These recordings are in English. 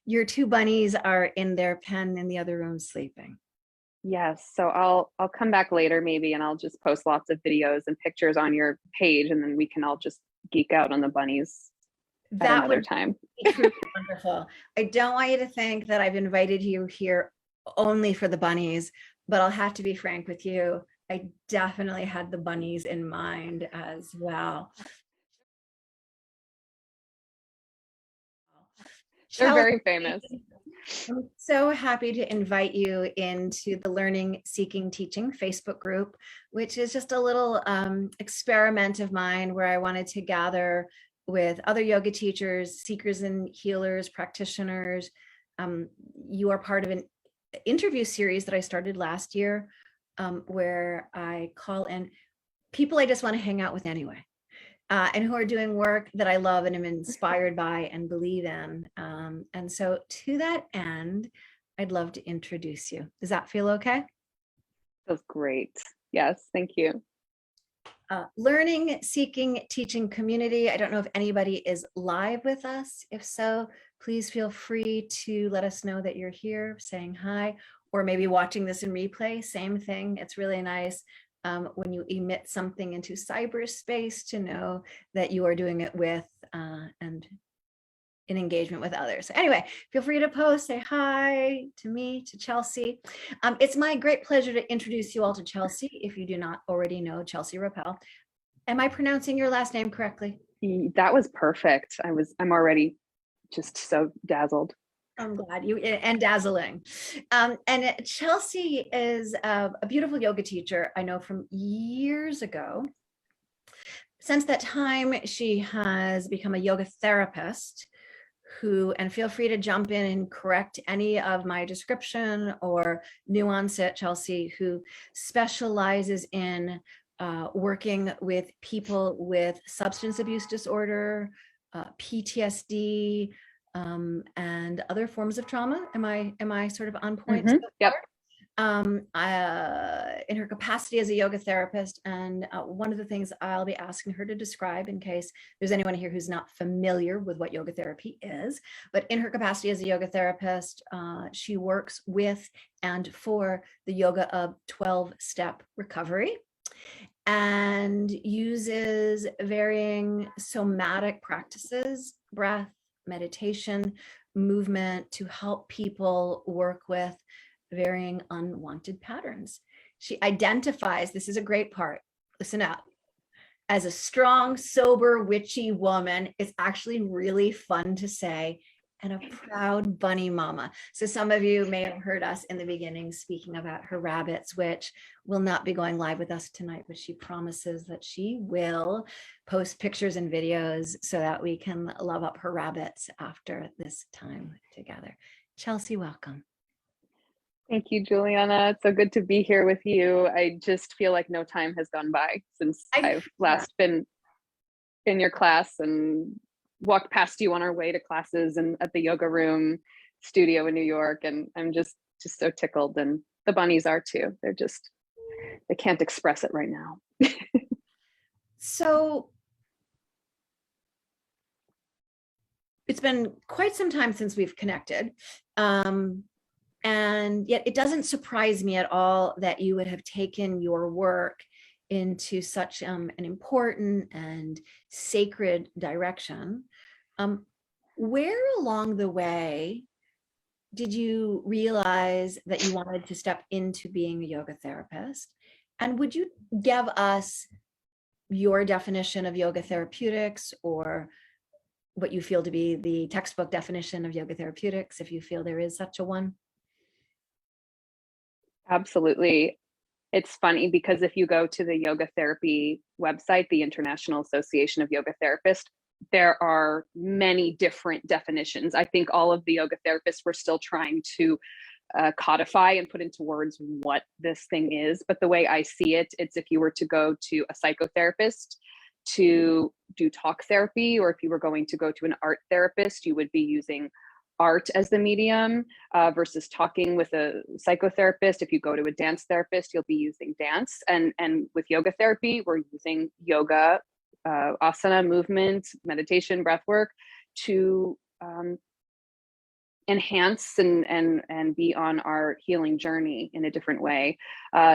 Your two bunnies are in their pen in the other room sleeping. Yes, so I'll come back later maybe, and I'll just post lots of videos and pictures on your page, and then we can all just geek out on the bunnies at That another would time. be truly wonderful. I don't want you to think that I've invited you here only for the bunnies, but I'll have to be frank with you. I definitely had the bunnies in mind as well. They're Chelsea, very famous. I'm so happy to invite you into the Learning, Seeking, Teaching Facebook group, which is just a little experiment of mine where I wanted to gather with other yoga teachers, seekers and healers, practitioners. You are part of an interview series that I started last year, where I call in people I just want to hang out with anyway. And who are doing work that I love and am inspired by and believe in. And so to that end, I'd love to introduce you. Does that feel okay? Feels great. Yes, thank you. Learning, Seeking, Teaching community. I don't know if anybody is live with us. If so, please feel free to let us know that you're here saying hi, or maybe watching this in replay. Same thing. It's really nice when you emit something into cyberspace to know that you are doing it with and in engagement with others. So anyway, feel free to post, say hi to me, to Chelsea. It's my great pleasure to introduce you all to Chelsea. If you do not already know Chelsea Rappel. Am I pronouncing your last name correctly? That was perfect. I'm already just so dazzled. I'm glad you, and dazzling. And Chelsea is a beautiful yoga teacher I know from years ago. Since that time, she has become a yoga therapist who, and feel free to jump in and correct any of my description or nuance it, Chelsea, who specializes in working with people with substance abuse disorder, PTSD, and other forms of trauma. Am I sort of on point? Mm-hmm. Yep. In her capacity as a yoga therapist, and one of the things I'll be asking her to describe, in case there's anyone here who's not familiar with what yoga therapy is, but in her capacity as a yoga therapist, she works with and for the yoga of 12-step recovery, and uses varying somatic practices, breath, meditation, movement, to help people work with varying unwanted patterns. She identifies, this is a great part, listen up, as a strong, sober, witchy woman. It's actually really fun to say, and a proud bunny mama. So some of you may have heard us in the beginning speaking about her rabbits, which will not be going live with us tonight, but she promises that she will post pictures and videos so that we can love up her rabbits after this time together. Chelsea, welcome. Thank you, Juliana. It's so good to be here with you. I just feel like no time has gone by since I've last been in your class and walked past you on our way to classes and at the yoga room studio in New York. And I'm just so tickled. And the bunnies are too. They can't express it right now. So it's been quite some time since we've connected. And yet it doesn't surprise me at all that you would have taken your work into such an important and sacred direction. Where along the way did you realize that you wanted to step into being a yoga therapist? And would you give us your definition of yoga therapeutics, or what you feel to be the textbook definition of yoga therapeutics, if you feel there is such a one? Absolutely. It's funny because if you go to the yoga therapy website, the International Association of Yoga Therapists, there are many different definitions. I think all of the yoga therapists were still trying to codify and put into words what this thing is. But the way I see it, it's if you were to go to a psychotherapist to do talk therapy, or if you were going to go to an art therapist, you would be using art as the medium versus talking with a psychotherapist. If you go to a dance therapist, you'll be using dance. And with yoga therapy, we're using yoga, asana, movement, meditation, breath work to enhance and be on our healing journey in a different way.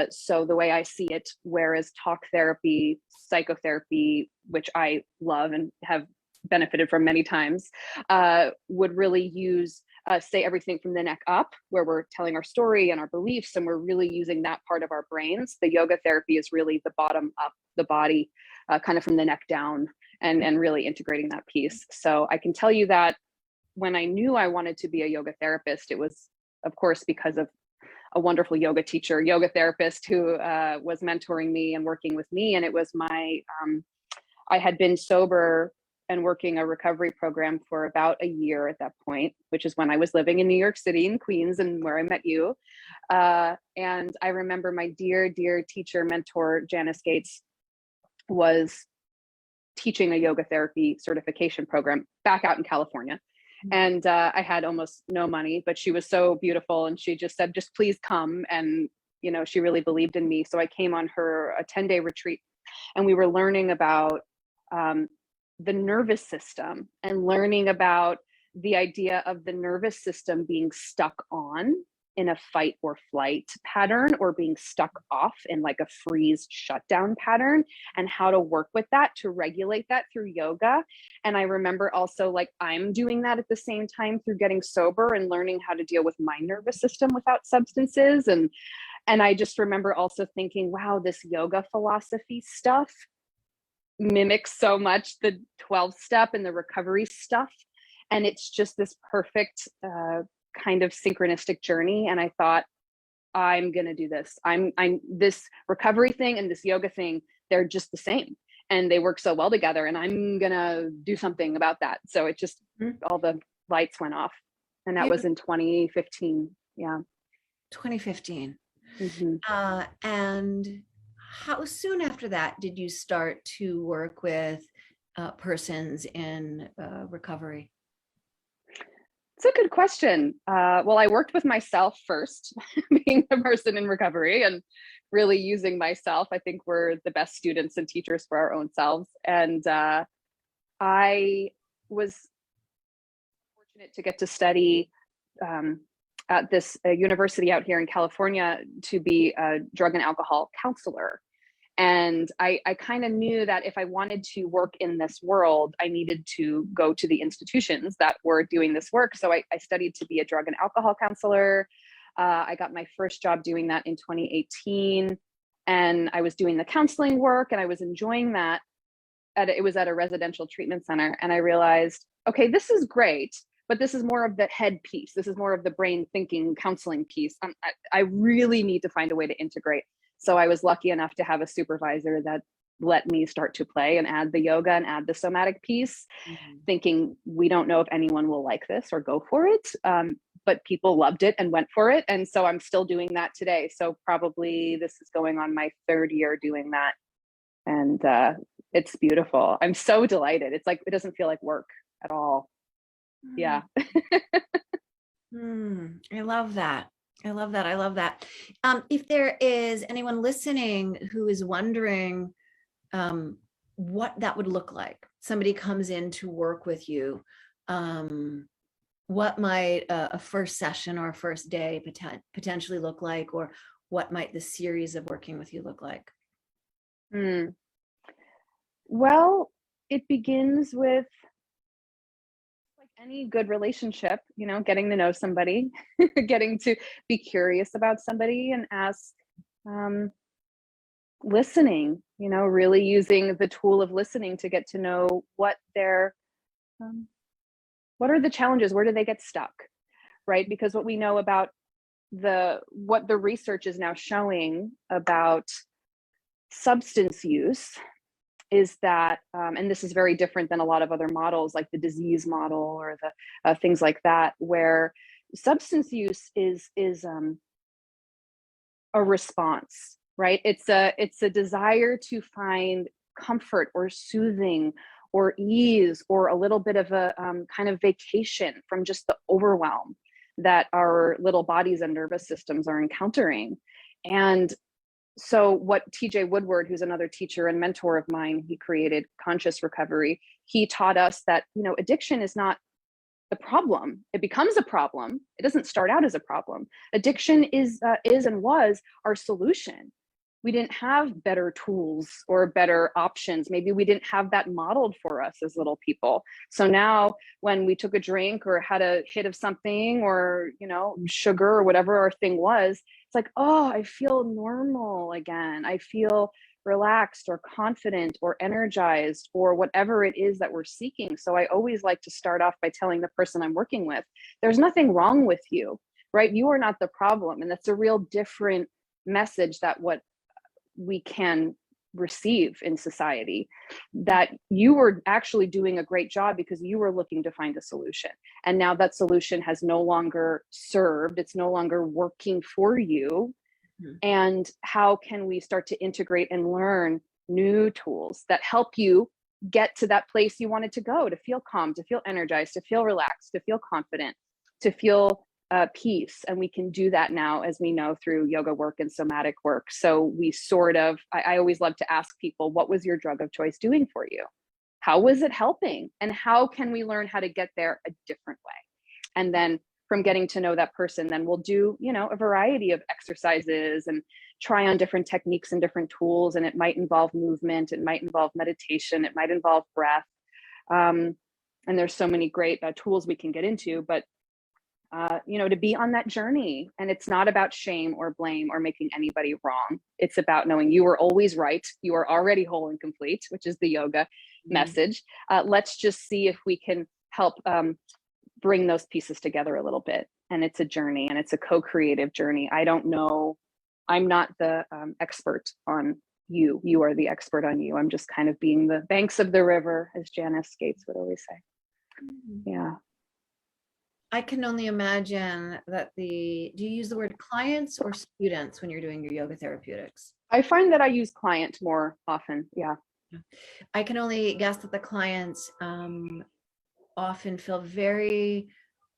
So the way I see it, whereas talk therapy, psychotherapy, which I love and have benefited from many times, would really use say everything from the neck up, where we're telling our story and our beliefs, and we're really using that part of our brains. The yoga therapy is really the bottom up, the body, kind of from the neck down, and really integrating that piece. So I can tell you that when I knew I wanted to be a yoga therapist, it was, of course, because of a wonderful yoga teacher, yoga therapist who was mentoring me and working with me. And it was I had been sober and working a recovery program for about a year at that point, which is when I was living in New York City in Queens, and where I met you. And I remember my dear, dear teacher, mentor, Janice Gates, was teaching a yoga therapy certification program back out in California. And I had almost no money, but she was so beautiful. And she just said, just please come. And, she really believed in me. So I came on a 10-day retreat, and we were learning about the nervous system, and learning about the idea of the nervous system being stuck on in a fight or flight pattern, or being stuck off in like a freeze shutdown pattern, and how to work with that to regulate that through yoga. And I remember also, like, I'm doing that at the same time through getting sober and learning how to deal with my nervous system without substances. And I just remember also thinking, wow, this yoga philosophy stuff mimics so much the 12 step and the recovery stuff. And it's just this perfect kind of synchronistic journey. And I thought, I'm going to do this. I'm this recovery thing and this yoga thing, they're just the same, and they work so well together, and I'm going to do something about that. So it just, all the lights went off, and that was in 2015. Yeah. 2015. Mm-hmm. And how soon after that did you start to work with persons in recovery? It's a good question. Well, I worked with myself first, being a person in recovery and really using myself. I think we're the best students and teachers for our own selves. And I was fortunate to get to study at this university out here in California to be a drug and alcohol counselor. And I kind of knew that if I wanted to work in this world, I needed to go to the institutions that were doing this work. So I studied to be a drug and alcohol counselor. I got my first job doing that in 2018. And I was doing the counseling work, and I was enjoying that. It was at a residential treatment center. And I realized, okay, this is great, but this is more of the head piece. This is more of the brain thinking counseling piece. I really need to find a way to integrate. So I was lucky enough to have a supervisor that let me start to play and add the yoga and add the somatic piece, thinking, we don't know if anyone will like this or go for it. But people loved it and went for it. And so I'm still doing that today. So probably this is going on my 3rd year doing that. And it's beautiful. I'm so delighted. It's like, it doesn't feel like work at all. Yeah. I love that. I love that. I love that. If there is anyone listening who is wondering what that would look like, somebody comes in to work with you, what might a first session or a first day potentially look like, or what might the series of working with you look like? Well, it begins with, like any good relationship, getting to know somebody, getting to be curious about somebody and ask, listening, really using the tool of listening to get to know what are the challenges, where do they get stuck, right? Because what we know about what the research is now showing about substance use is that, and this is very different than a lot of other models, like the disease model or the things like that, where substance use is a response, right? It's a desire to find comfort or soothing or ease or a little bit of a kind of vacation from just the overwhelm that our little bodies and nervous systems are encountering. And so what TJ Woodward, who's another teacher and mentor of mine, he created Conscious Recovery. He taught us that, addiction is not the problem. It becomes a problem. It doesn't start out as a problem. Addiction is and was our solution. We didn't have better tools or better options. Maybe we didn't have that modeled for us as little people. So now when we took a drink or had a hit of something, or, you know, sugar or whatever our thing was, it's like, oh, I feel normal again. I feel relaxed or confident or energized or whatever it is that we're seeking. So I always like to start off by telling the person I'm working with, there's nothing wrong with you, right? You are not the problem. And that's a real different message that what we can receive in society, that you were actually doing a great job because you were looking to find a solution. And now that solution has no longer served, it's no longer working for you. And how can we start to integrate and learn new tools that help you get to that place you wanted to go, to feel calm, to feel energized, to feel relaxed, to feel confident, to feel peace. And we can do that now, as we know, through yoga work and somatic work. So we sort of, I always love to ask people, what was your drug of choice doing for you? How was it helping? And how can we learn how to get there a different way? And then from getting to know that person, then we'll do, you know, a variety of exercises and try on different techniques and different tools. And it might involve movement, it might involve meditation, it might involve breath. And there's so many great tools we can get into, but you know, to be on that journey. And it's not about shame or blame or making anybody wrong. It's about knowing you are always right. You are already whole and complete, which is the yoga message. Let's just see if we can help bring those pieces together a little bit. And it's a journey, and it's a co-creative journey. I don't know. I'm not the expert on you. You are the expert on you. I'm just kind of being the banks of the river, as Janice Gates would always say. Yeah. I can only imagine that do you use the word clients or students when you're doing your yoga therapeutics? I find that I use client more often. Yeah. I can only guess that the clients often feel very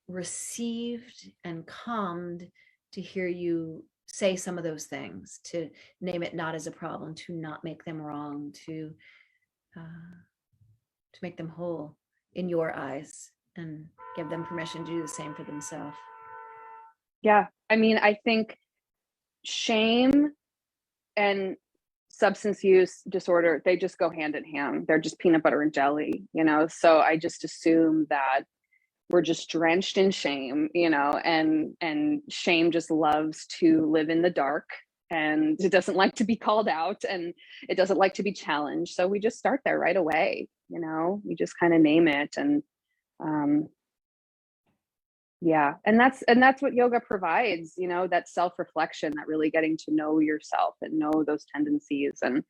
received and calmed to hear you say some of those things, to name it not as a problem, to not make them wrong, to make them whole in your eyes, and give them permission to do the same for themselves. Yeah. I mean, I think shame and substance use disorder, they just go hand in hand. They're just peanut butter and jelly, you know? So I just assume that we're just drenched in shame, you know, and shame just loves to live in the dark, and it doesn't like to be called out, and it doesn't like to be challenged. So we just start there right away, you know, we just kind of name it. And yeah, and that's what yoga provides, you know, that self-reflection, that really getting to know yourself and know those tendencies. And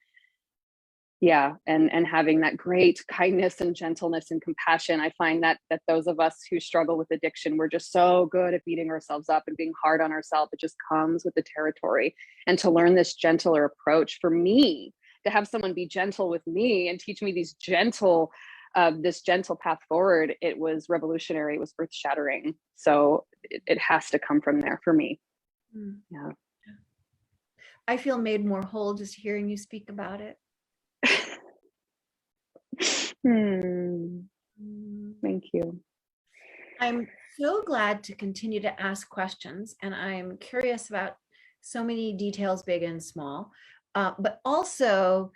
yeah, and having that great kindness and gentleness and compassion. I find that those of us who struggle with addiction, we're just so good at beating ourselves up and being hard on ourselves. It just comes with the territory. And to learn this gentler approach, for me, to have someone be gentle with me and teach me these this gentle path forward, it was revolutionary. It was earth shattering. So it has to come from there for me. Yeah. I feel made more whole just hearing you speak about it. Thank you. I'm so glad to continue to ask questions, and I'm curious about so many details, big and small. But also,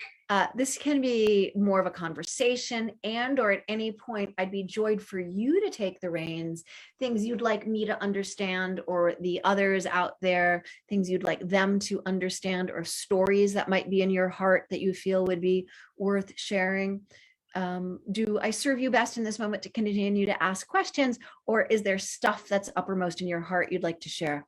this can be more of a conversation, and or at any point, I'd be joyed for you to take the reins, things you'd like me to understand, or the others out there, things you'd like them to understand, or stories that might be in your heart that you feel would be worth sharing. Do I serve you best in this moment to continue to ask questions, or is there stuff that's uppermost in your heart you'd like to share?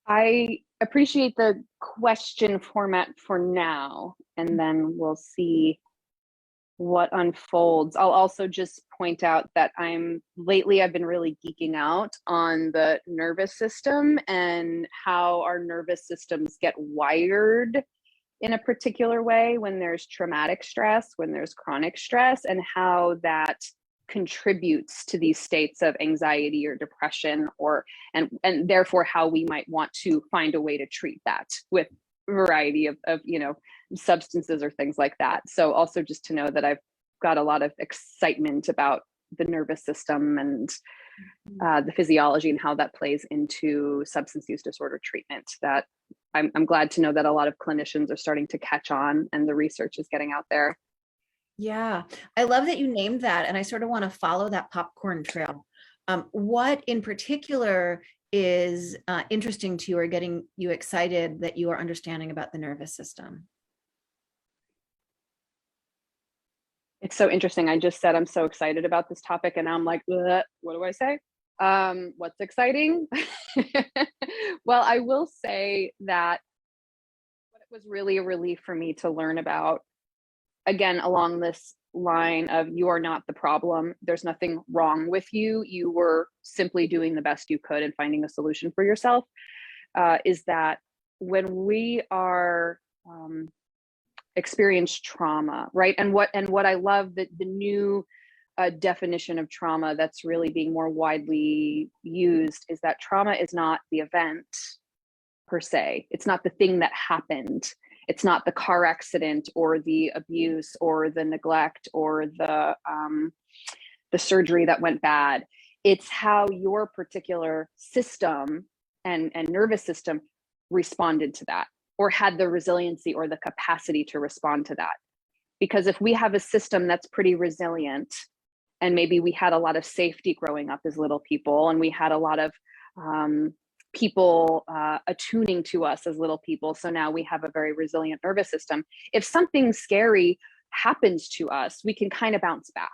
I appreciate the question format for now, and then we'll see what unfolds. I'll also just point out that lately I've been really geeking out on the nervous system and how our nervous systems get wired in a particular way when there's traumatic stress, when there's chronic stress, and how that contributes to these states of anxiety or depression, and therefore how we might want to find a way to treat that with a variety of you know, substances or things like that. So also just to know that I've got a lot of excitement about the nervous system and the physiology and how that plays into substance use disorder treatment, that I'm glad to know that a lot of clinicians are starting to catch on and the research is getting out there. Yeah, I love that you named that, and I sort of want to follow that popcorn trail. What in particular is interesting to you or getting you excited that you are understanding about the nervous system? It's so interesting. I just said I'm so excited about this topic, and now I'm like, "Ugh, what do I say? What's exciting?" Well, I will say that what was really a relief for me to learn about, again, along this line of you are not the problem, there's nothing wrong with you, you were simply doing the best you could and finding a solution for yourself, is that when we are experience trauma, right? And what I love, that the new definition of trauma that's really being more widely used is that trauma is not the event per se. It's not the thing that happened. It's not the car accident or the abuse or the neglect or the surgery that went bad. It's how your particular system and nervous system responded to that, or had the resiliency or the capacity to respond to that. Because if we have a system that's pretty resilient, and maybe we had a lot of safety growing up as little people, and we had a lot of people attuning to us as little people, so now we have a very resilient nervous system. If something scary happens to us, we can kind of bounce back.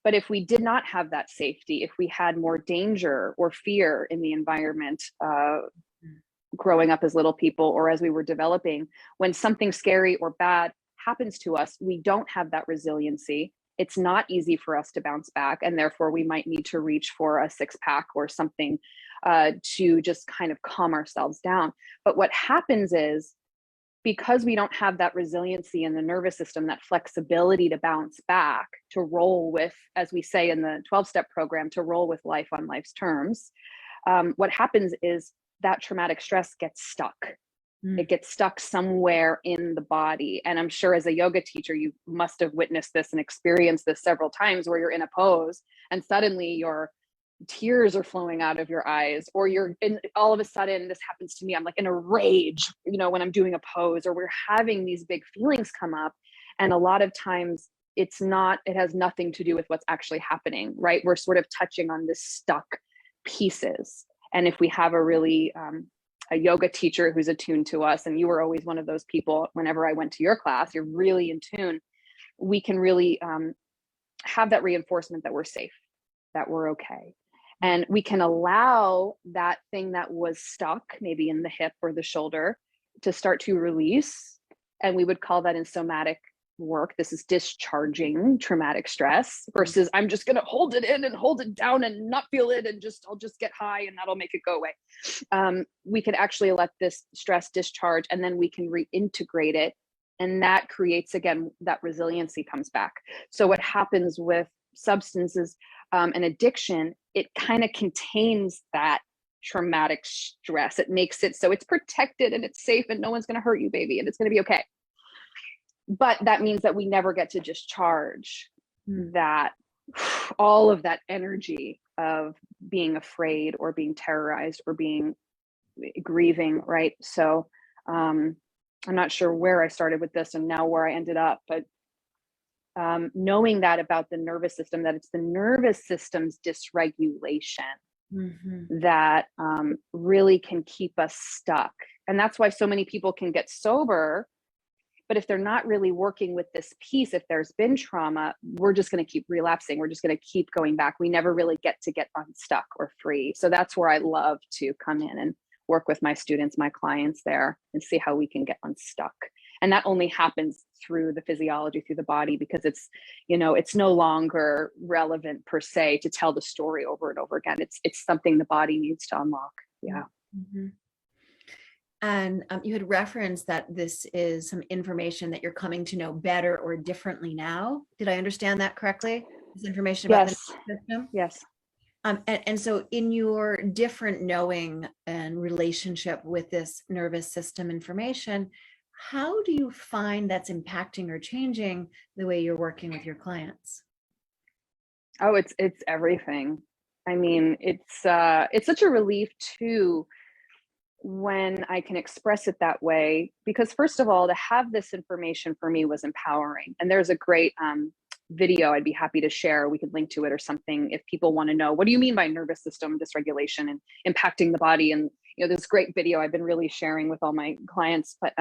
But if we did not have that safety, if we had more danger or fear in the environment, growing up as little people or as we were developing, when something scary or bad happens to us, we don't have that resiliency. It's not easy for us to bounce back, and therefore we might need to reach for a six-pack or something to just kind of calm ourselves down. But what happens is, because we don't have that resiliency in the nervous system, that flexibility to bounce back, to roll with, as we say in the 12-step program, to roll with life on life's terms, what happens is that traumatic stress gets stuck. It gets stuck somewhere in the body. And I'm sure as a yoga teacher, you must have witnessed this and experienced this several times, where you're in a pose and suddenly your tears are flowing out of your eyes, or you're in, all of a sudden, this happens to me, I'm like in a rage, when I'm doing a pose, or we're having these big feelings come up. And a lot of times it has nothing to do with what's actually happening, right? We're sort of touching on this stuck pieces. And if we have a really, a yoga teacher who's attuned to us, and you were always one of those people, whenever I went to your class, you're really in tune, we can really have that reinforcement that we're safe, that we're okay. And we can allow that thing that was stuck, maybe in the hip or the shoulder, to start to release. And we would call that in somatic work, this is discharging traumatic stress, versus I'm just going to hold it in and hold it down and not feel it, and I'll just get high and that'll make it go away. We can actually let this stress discharge, and then we can reintegrate it. And that creates, again, that resiliency comes back. So what happens with substances and addiction, it kind of contains that traumatic stress. It makes it so it's protected and it's safe and no one's going to hurt you, baby, and it's going to be okay. But that means that we never get to discharge that, all of that energy of being afraid or being terrorized or being grieving, right? So I'm not sure where I started with this and now where I ended up, but knowing that about the nervous system, that it's the nervous system's dysregulation that really can keep us stuck. And that's why so many people can get sober. But if they're not really working with this piece, if there's been trauma, we're just going to keep relapsing. We're just going to keep going back. We never really get unstuck or free. So that's where I love to come in and work with my students, my clients there, and see how we can get unstuck. And that only happens through the physiology, through the body, because it's no longer relevant per se to tell the story over and over again. It's something the body needs to unlock. Yeah. Mm-hmm. And you had referenced that this is some information that you're coming to know better or differently now. Did I understand that correctly? This information about the system? Yes. And so in your different knowing and relationship with this nervous system information, how do you find that's impacting or changing the way you're working with your clients? Oh, it's everything. I mean, it's such a relief too when I can express it that way, because first of all, to have this information for me was empowering. And there's a great video I'd be happy to share. We could link to it or something if people want to know, what do you mean by nervous system dysregulation and impacting the body? And this great video I've been really sharing with all my clients. But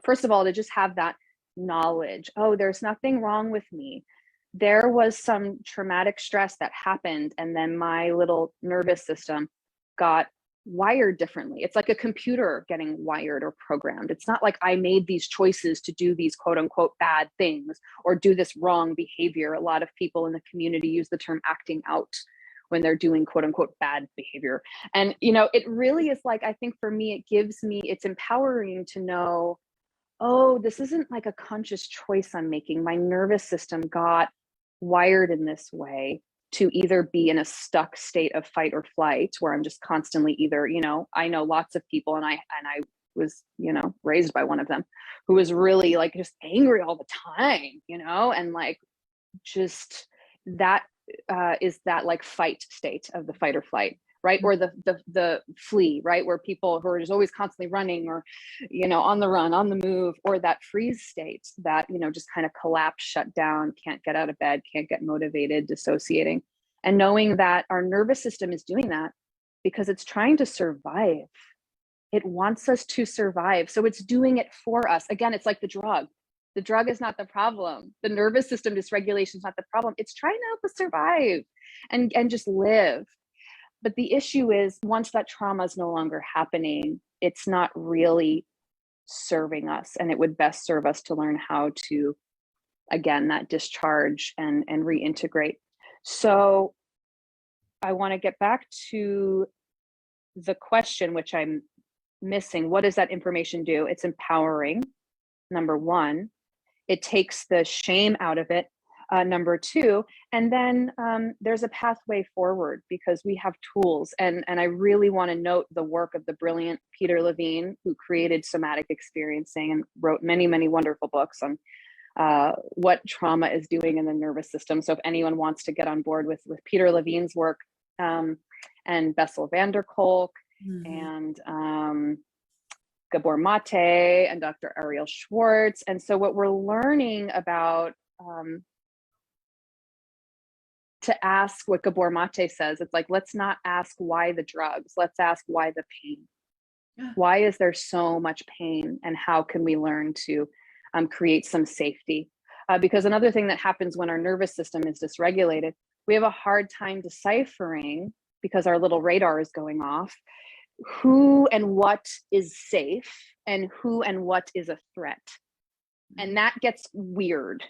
first of all, to just have that knowledge, oh, there's nothing wrong with me. There was some traumatic stress that happened, and then my little nervous system got wired differently. It's like a computer getting wired or programmed. It's not like I made these choices to do these quote unquote bad things or do this wrong behavior. A lot of people in the community use the term acting out when they're doing quote unquote bad behavior. And, it really is like, I think for me, it's empowering to know, oh, this isn't like a conscious choice I'm making. My nervous system got wired in this way to either be in a stuck state of fight or flight, where I'm just constantly either, I know lots of people, and I was, raised by one of them who was really like just angry all the time, and like just that is that like fight state of the fight or flight, right? Or the flee, right? Where people who are just always constantly running or, on the run, on the move, or that freeze state that, just kind of collapse, shut down, can't get out of bed, can't get motivated, dissociating. And knowing that our nervous system is doing that because it's trying to survive. It wants us to survive. So it's doing it for us. Again, it's like the drug. The drug is not the problem. The nervous system dysregulation is not the problem. It's trying to help us survive and just live. But the issue is, once that trauma is no longer happening, it's not really serving us. And it would best serve us to learn how to, again, that discharge and reintegrate. So I want to get back to the question, which I'm missing. What does that information do? It's empowering, number one. It takes the shame out of it, number two. And then there's a pathway forward because we have tools. And I really want to note the work of the brilliant Peter Levine, who created somatic experiencing and wrote many, many wonderful books on what trauma is doing in the nervous system. So if anyone wants to get on board with Peter Levine's work, and Bessel van der Kolk, and Gabor Mate and Dr. Ariel Schwartz. And so what we're learning about, to ask what Gabor Mate says, it's like, let's not ask why the drugs, let's ask why the pain. Why is there so much pain, and how can we learn to create some safety? Because another thing that happens when our nervous system is dysregulated, we have a hard time deciphering, because our little radar is going off, who and what is safe and who and what is a threat. And that gets weird.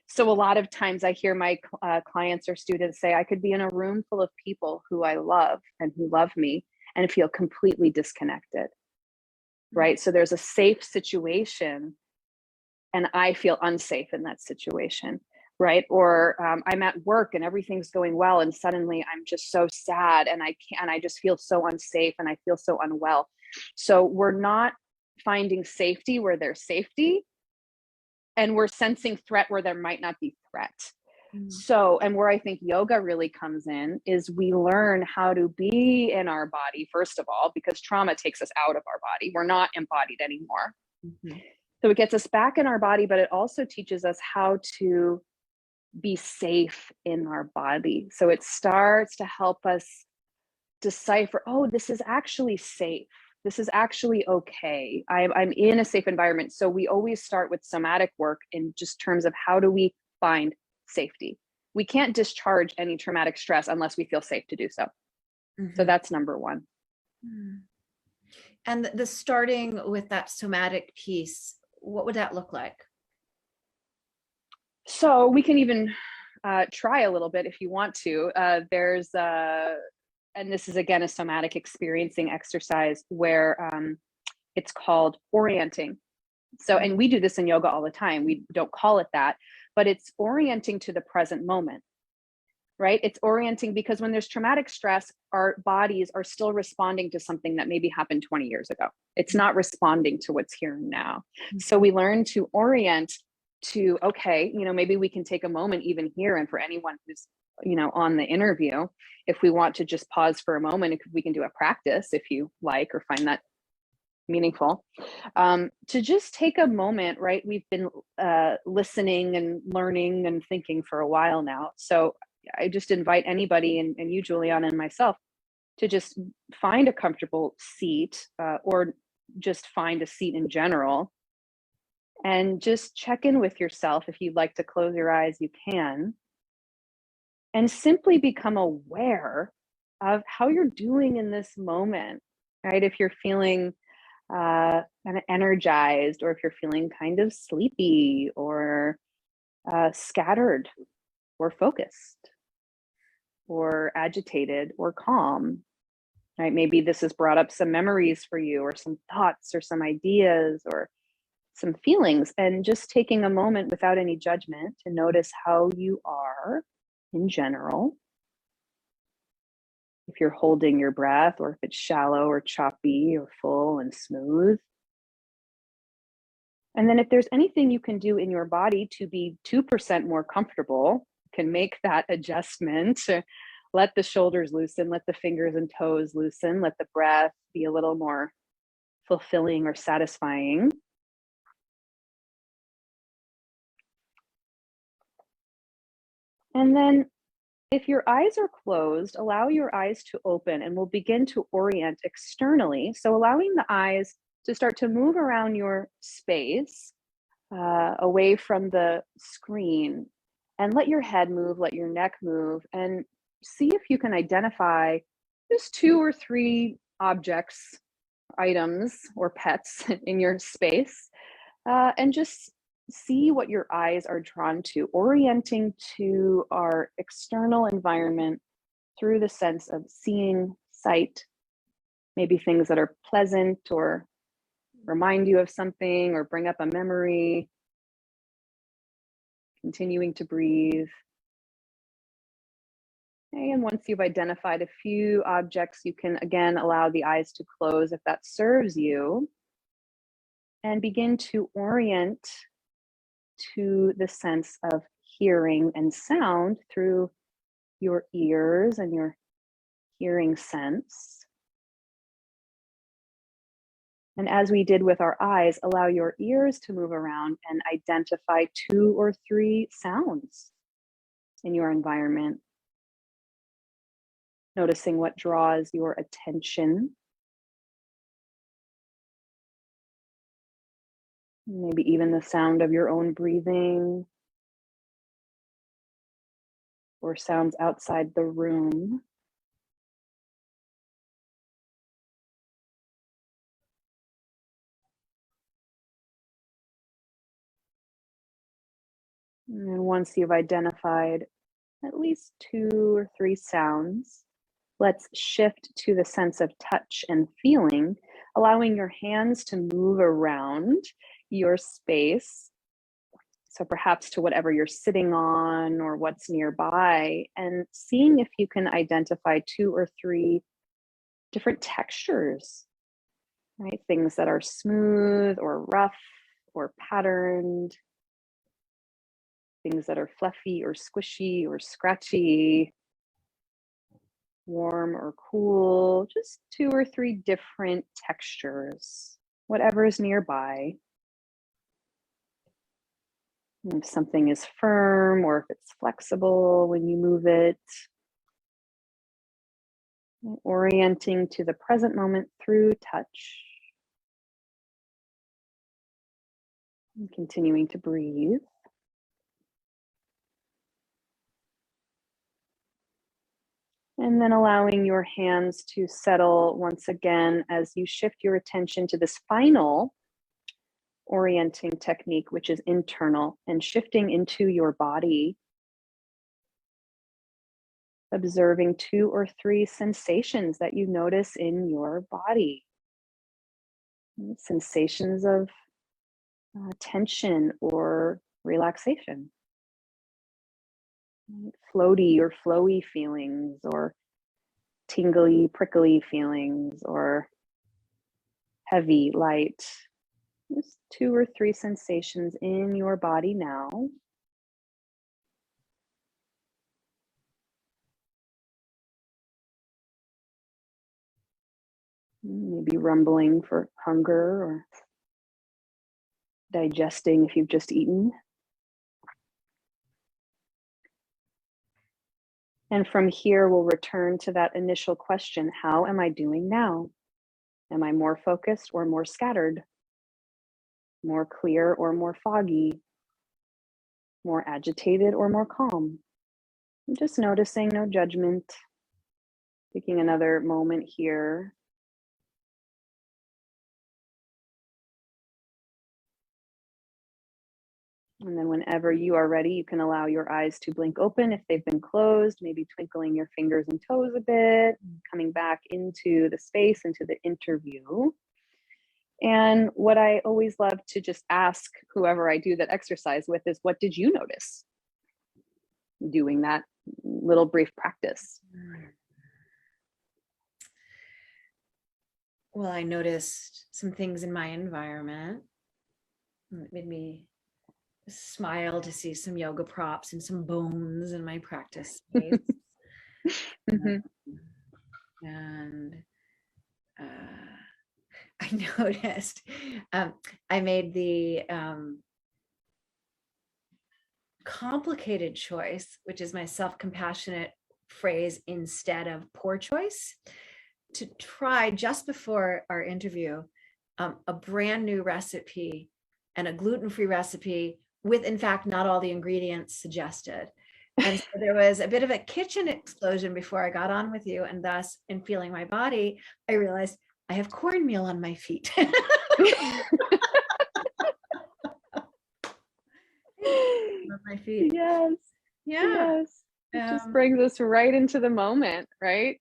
So a lot of times I hear my clients or students say, I could be in a room full of people who I love and who love me and feel completely disconnected, right? So there's a safe situation and I feel unsafe in that situation, right? Or I'm at work and everything's going well, and suddenly I'm just so sad and I just feel so unsafe and I feel so unwell. So we're not finding safety where there's safety, and we're sensing threat where there might not be threat. So, and where I think yoga really comes in is we learn how to be in our body, first of all, because trauma takes us out of our body. We're not embodied anymore. So it gets us back in our body, but it also teaches us how to be safe in our body. So it starts to help us decipher, oh, this is actually safe. This is actually okay. I'm in a safe environment. So we always start with somatic work in just terms of how do we find safety. We can't discharge any traumatic stress unless we feel safe to do so. So that's number one. And the starting with that somatic piece, what would that look like? So we can even try a little bit if you want to. And this is again a somatic experiencing exercise where it's called orienting. So, and we do this in yoga all the time. We don't call it that, but it's orienting to the present moment, right? It's orienting because when there's traumatic stress, our bodies are still responding to something that maybe happened 20 years ago. It's not responding to what's here and now. So we learn to orient to, okay, maybe we can take a moment even here, and for anyone who's, on the interview, if we want to just pause for a moment, if we can do a practice, if you like, or find that meaningful, to just take a moment, right? We've been listening and learning and thinking for a while now. So I just invite anybody, and you, Juliana, and myself, to just find a comfortable seat, or just find a seat in general, and just check in with yourself. If you'd like to close your eyes, you can, and simply become aware of how you're doing in this moment, right? If you're feeling kind of energized, or if you're feeling kind of sleepy, or scattered, or focused, or agitated, or calm, right? Maybe this has brought up some memories for you, or some thoughts, or some ideas, or some feelings, and just taking a moment without any judgment to notice how you are in general. If you're holding your breath, or if it's shallow or choppy, or full and smooth. And then if there's anything you can do in your body to be 2% more comfortable, can make that adjustment. Let the shoulders loosen, let the fingers and toes loosen, let the breath be a little more fulfilling or satisfying. And then if your eyes are closed, allow your eyes to open, and we'll begin to orient externally. So allowing the eyes to start to move around your space, away from the screen, and let your head move, let your neck move, and see if you can identify just 2 or 3 objects, items, or pets in your space, and just see what your eyes are drawn to, orienting to our external environment through the sense of seeing, sight, maybe things that are pleasant or remind you of something or bring up a memory. Continuing to breathe. And once you've identified a few objects, you can again allow the eyes to close if that serves you, and begin to orient to the sense of hearing and sound through your ears and your hearing sense. And as we did with our eyes, allow your ears to move around and identify 2 or 3 sounds in your environment. Noticing what draws your attention. Maybe even the sound of your own breathing, or sounds outside the room. And then once you've identified at least 2 or 3 sounds, let's shift to the sense of touch and feeling, allowing your hands to move around your space. So perhaps to whatever you're sitting on or what's nearby, and seeing if you can identify 2 or 3 different textures, right? Things that are smooth or rough or patterned, things that are fluffy or squishy or scratchy, warm or cool, just 2 or 3 different textures, whatever is nearby. And if something is firm or if it's flexible when you move it, orienting to the present moment through touch. And continuing to breathe. And then allowing your hands to settle once again as you shift your attention to this final orienting technique, which is internal, and shifting into your body. Observing 2 or 3 sensations that you notice in your body. Sensations of tension or relaxation. Floaty or flowy feelings, or tingly, prickly feelings, or heavy, light. Just 2 or 3 sensations in your body now. Maybe rumbling for hunger or digesting if you've just eaten. And from here, we'll return to that initial question, how am I doing now? Am I more focused or more scattered? More clear or more foggy? More agitated or more calm? I'm just noticing, no judgment. Taking another moment here. And then whenever you are ready, you can allow your eyes to blink open if they've been closed, maybe twinkling your fingers and toes a bit, coming back into the space, into the interview. And what I always love to just ask whoever I do that exercise with is, what did you notice doing that little brief practice? Well, I noticed some things in my environment. It made me smile to see some yoga props and some bones in my practice space. Mm-hmm. And I noticed I made the complicated choice, which is my self-compassionate phrase instead of poor choice, to try just before our interview a brand new recipe and a gluten-free recipe with, in fact, not all the ingredients suggested. And so there was a bit of a kitchen explosion before I got on with you. And thus, in feeling my body, I realized I have cornmeal on my feet. On my feet. Yes. Yeah. Yes. It just brings us right into the moment, right?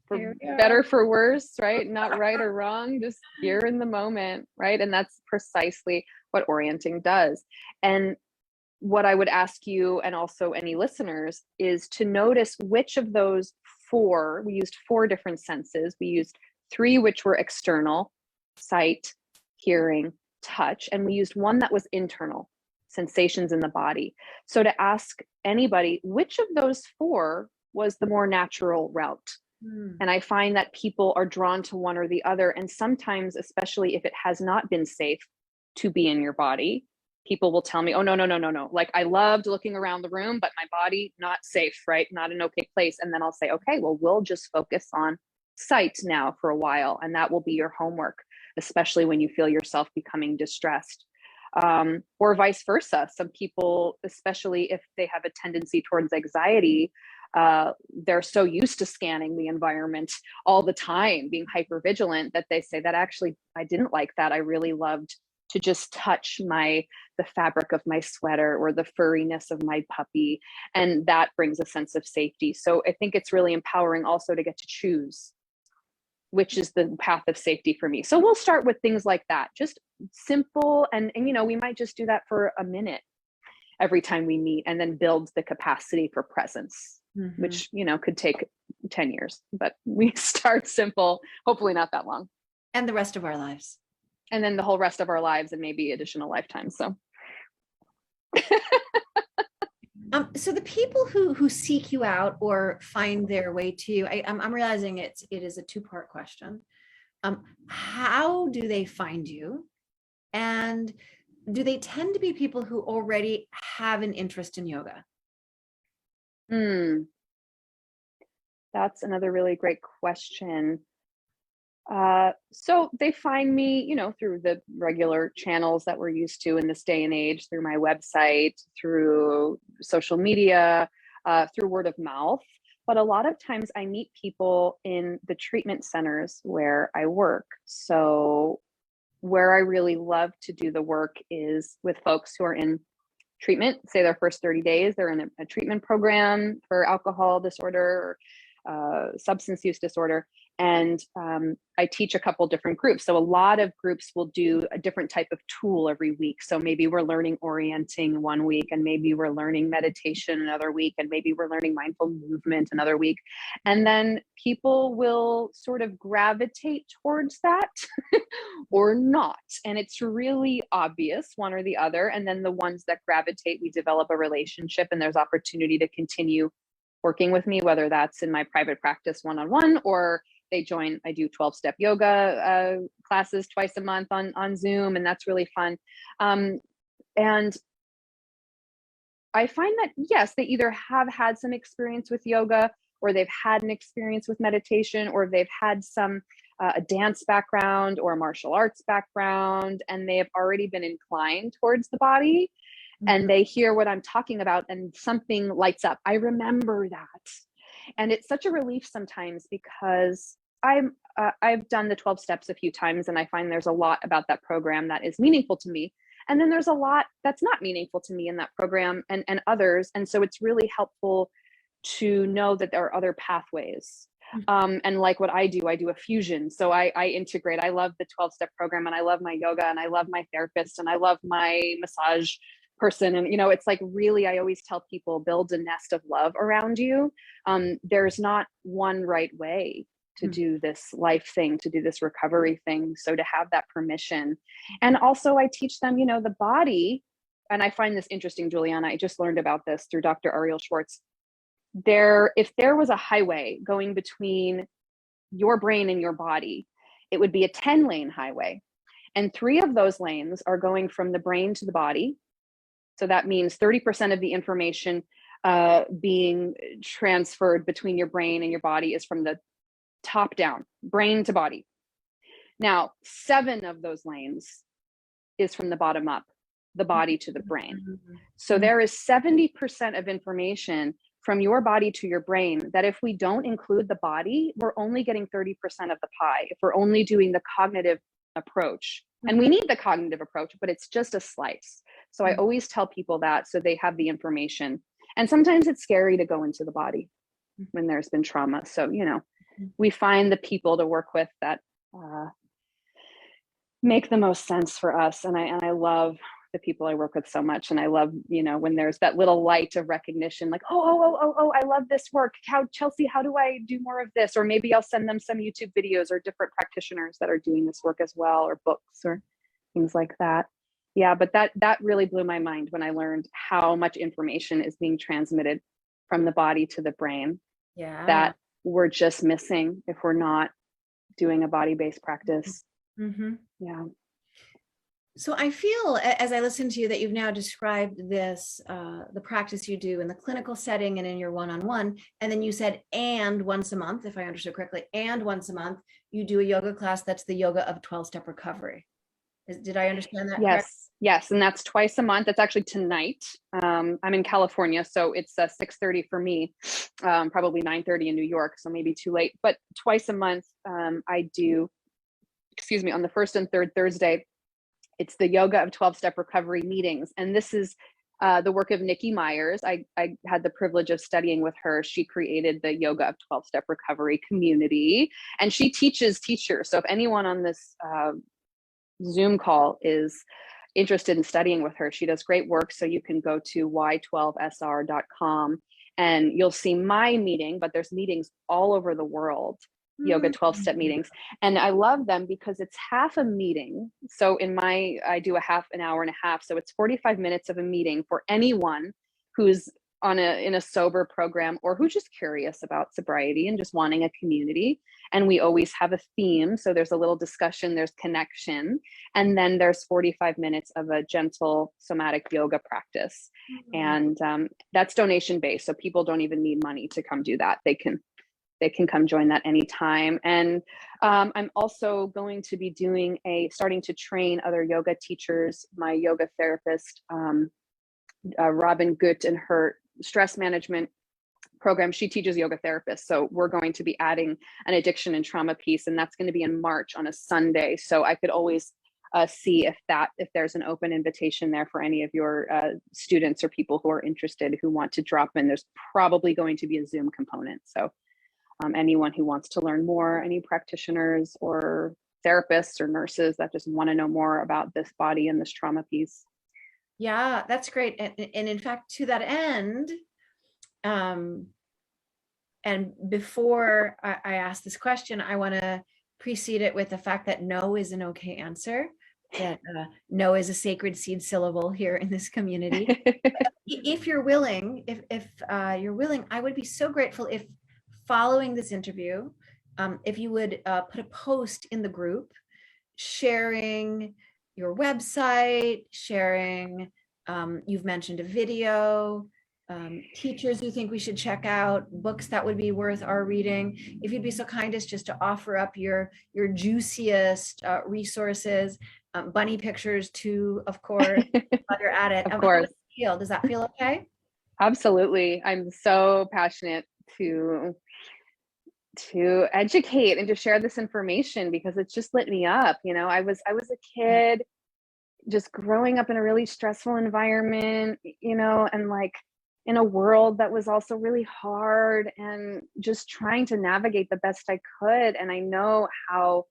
For better, for worse, right? Not right or wrong, just here in the moment, right? And that's precisely what orienting does. And what I would ask you, and also any listeners, is to notice which of those 4, we used 4 different senses. We used 3 which were external, sight, hearing, touch, and we used 1 that was internal, sensations in the body. So to ask anybody, which of those 4 was the more natural route? And I find that people are drawn to one or the other. And sometimes, especially if it has not been safe to be in your body, people will tell me, oh, no. Like, I loved looking around the room, but my body, not safe, right? Not an okay place. And then I'll say, okay, well, we'll just focus on sight now for a while. And that will be your homework, especially when you feel yourself becoming distressed. Or vice versa. Some people, especially if they have a tendency towards anxiety, they're so used to scanning the environment all the time, being hyper vigilant, that they say that actually, I didn't like that. I really loved to just touch the fabric of my sweater or the furriness of my puppy. And that brings a sense of safety. So I think it's really empowering also to get to choose which is the path of safety for me. So we'll start with things like that, just simple. And we might just do that for a minute every time we meet, and then build the capacity for presence, which, could take 10 years, but we start simple, hopefully not that long. And the rest of our lives. And then the whole rest of our lives and maybe additional lifetimes. So. So the people who seek you out or find their way to you, I'm realizing it is a 2-part question. How do they find you? And do they tend to be people who already have an interest in yoga? That's another really great question. So they find me, through the regular channels that we're used to in this day and age, through my website, through social media, through word of mouth. But a lot of times I meet people in the treatment centers where I work. So where I really love to do the work is with folks who are in treatment, say their first 30 days, they're in a treatment program for alcohol disorder or substance use disorder. And I teach a couple different groups. So a lot of groups will do a different type of tool every week. So maybe we're learning orienting one week, and maybe we're learning meditation another week, and maybe we're learning mindful movement another week. And then people will sort of gravitate towards that or not. And it's really obvious, one or the other. And then the ones that gravitate, we develop a relationship, and there's opportunity to continue working with me, whether that's in my private practice one-on-one, or they join. I do 12-step yoga classes twice a month on Zoom, and that's really fun. And I find that, yes, they either have had some experience with yoga, or they've had an experience with meditation, or they've had some a dance background or a martial arts background, and they have already been inclined towards the body. And they hear what I'm talking about, and something lights up. I remember that. And it's such a relief sometimes, because I've done the 12 steps a few times, and I find there's a lot about that program that is meaningful to me. And then there's a lot that's not meaningful to me in that program, and others. And so it's really helpful to know that there are other pathways. And like what I do a fusion. So I integrate. I love the 12-step program, and I love my yoga, and I love my therapist, and I love my massage person. And, it's like, really, I always tell people, build a nest of love around you. There's not one right way to do this life thing, to do this recovery thing. So to have that permission. And also I teach them, the body, and I find this interesting, Juliana, I just learned about this through Dr. Ariel Schwartz. If there was a highway going between your brain and your body, it would be a 10-lane highway. And 3 of those lanes are going from the brain to the body. So that means 30% of the information being transferred between your brain and your body is from the top down, brain to body. Now, 7 of those lanes is from the bottom up, the body to the brain. So there is 70% of information from your body to your brain that if we don't include the body, we're only getting 30% of the pie. If we're only doing the cognitive approach, and we need the cognitive approach, but it's just a slice. So I always tell people that, so they have the information. And sometimes it's scary to go into the body when there's been trauma. So, we find the people to work with that make the most sense for us. And I love the people I work with so much. And I love, when there's that little light of recognition, like, oh, I love this work. Chelsea, how do I do more of this? Or maybe I'll send them some YouTube videos or different practitioners that are doing this work as well, or books or things like that. Yeah, but that really blew my mind when I learned how much information is being transmitted from the body to the brain. Yeah. That we're just missing if we're not doing a body-based practice. Yeah. So I feel, as I listen to you, that you've now described this, the practice you do in the clinical setting and in your one-on-one, and then you said, and once a month, if I understood correctly, and once a month, you do a yoga class that's the yoga of 12-step recovery. Did I understand that correct? Yes. And that's twice a month. It's actually tonight. I'm in California, so it's 6:30 for me, probably 9:30 in New York, so maybe too late. But twice a month, I do, on the first and third Thursday, it's the yoga of 12-step recovery meetings. And this is the work of Nikki Myers. I had the privilege of studying with her. She created the yoga of 12-step recovery community, and she teaches teachers. So if anyone on this Zoom call is interested in studying with her, she does great work. So you can go to y12sr.com and you'll see my meeting, but there's meetings all over the world, yoga 12-step meetings. And I love them because it's half a meeting. So I do an hour and a half. So it's 45 minutes of a meeting for anyone who's in a sober program, or who's just curious about sobriety and just wanting a community. And we always have a theme. So there's a little discussion, there's connection, and then there's 45 minutes of a gentle somatic yoga practice. And that's donation based. So people don't even need money to come do that. They can come join that anytime. And I'm also going to be starting to train other yoga teachers. My yoga therapist, Robin Gutt, and her stress management program, she teaches yoga therapists. So we're going to be adding an addiction and trauma piece, and that's going to be in March on a Sunday. So I could always see if there's an open invitation there for any of your students or people who are interested, who want to drop in. There's probably going to be a Zoom component. So anyone who wants to learn more, any practitioners or therapists or nurses that just want to know more about this body and this trauma piece. Yeah, that's great. And in fact, to that end, and before I ask this question, I want to precede it with the fact that no is an okay answer, that no is a sacred seed syllable here in this community. If you're willing, if you're willing, I would be so grateful if following this interview, if you would put a post in the group sharing your website, sharing, you've mentioned a video, teachers you think we should check out, books that would be worth our reading. If you'd be so kind as just to offer up your juiciest resources, bunny pictures too, of course, while you're at it. Of course. Does that feel okay? Absolutely. I'm so passionate to educate and to share this information because it's just lit me up. You know, I was a kid just growing up in a really stressful environment, you know, and like in a world that was also really hard and just trying to navigate the best I could. And I know how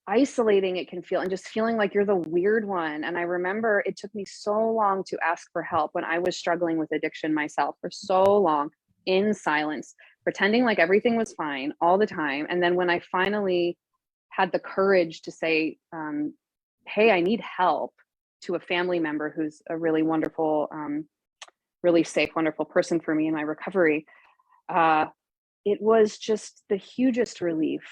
isolating it can feel and just feeling like you're the weird one. And I remember it took me so long to ask for help when I was struggling with addiction myself for so long in silence, pretending like everything was fine all the time. And then when I finally had the courage to say, hey, I need help, to a family member who's a really wonderful, really safe, wonderful person for me in my recovery, it was just the hugest relief.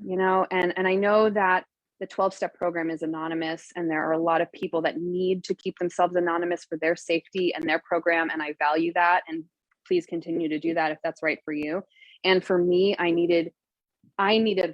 You know, and I know that the 12-step program is anonymous, and there are a lot of people that need to keep themselves anonymous for their safety and their program. And I value that. And please continue to do that if that's right for you. And for me, I needed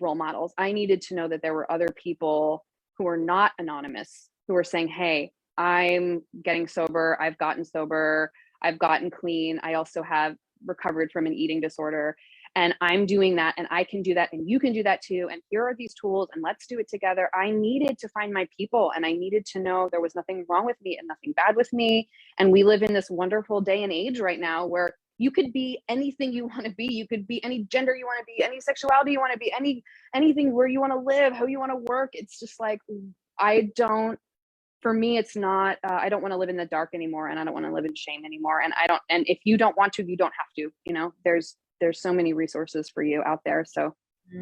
role models. I needed to know that there were other people who were not anonymous, who were saying, hey, I'm getting sober. I've gotten sober. I've gotten clean. I also have recovered from an eating disorder. And I'm doing that, and I can do that, and you can do that too. And here are these tools, and let's do it together. I needed to find my people, and I needed to know there was nothing wrong with me and nothing bad with me. And we live in this wonderful day and age right now where you could be anything you want to be. You could be any gender you want to be, any sexuality you want to be, anything where you want to live, how you want to work. It's just like, for me, it's not, I don't want to live in the dark anymore, and I don't want to live in shame anymore. And and if you don't want to, you don't have to, you know, there's so many resources for you out there. So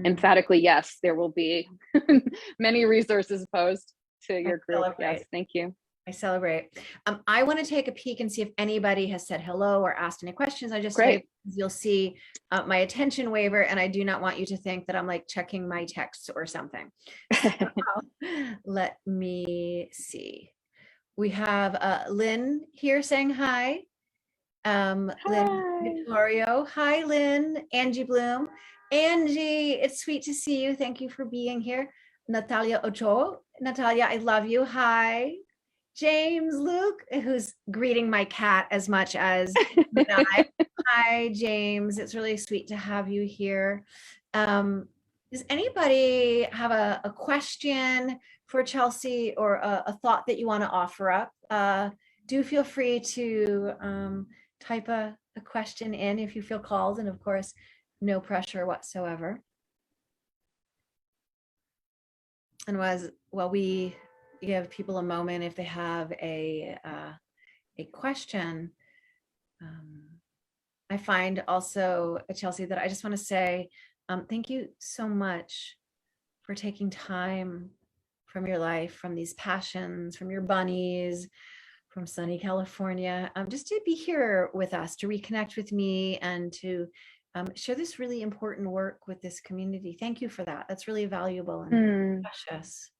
emphatically, yes, there will be many resources posed to your group. Yes, thank you. I celebrate. I want to take a peek and see if anybody has said hello or asked any questions. I just Great. You'll see my attention waiver, and I do not want you to think that I'm like checking my texts or something. So, let me see. We have Lynn here saying hi. Lynn Vittorio. Hi, Lynn. Angie Bloom. Angie, it's sweet to see you. Thank you for being here. Natalia Ochoa. Natalia, I love you. Hi. James Luke, who's greeting my cat as much as I. Hi, James. It's really sweet to have you here. Does anybody have a question for Chelsea, or a thought that you want to offer up? Do feel free to type a question in if you feel called, and of course, no pressure whatsoever. And while we give people a moment, if they have a question, I find also, Chelsea, that I just want to say thank you so much for taking time from your life, from these passions, from your bunnies, from sunny California, just to be here with us, to reconnect with me, and to share this really important work with this community. Thank you for that. That's really valuable and precious.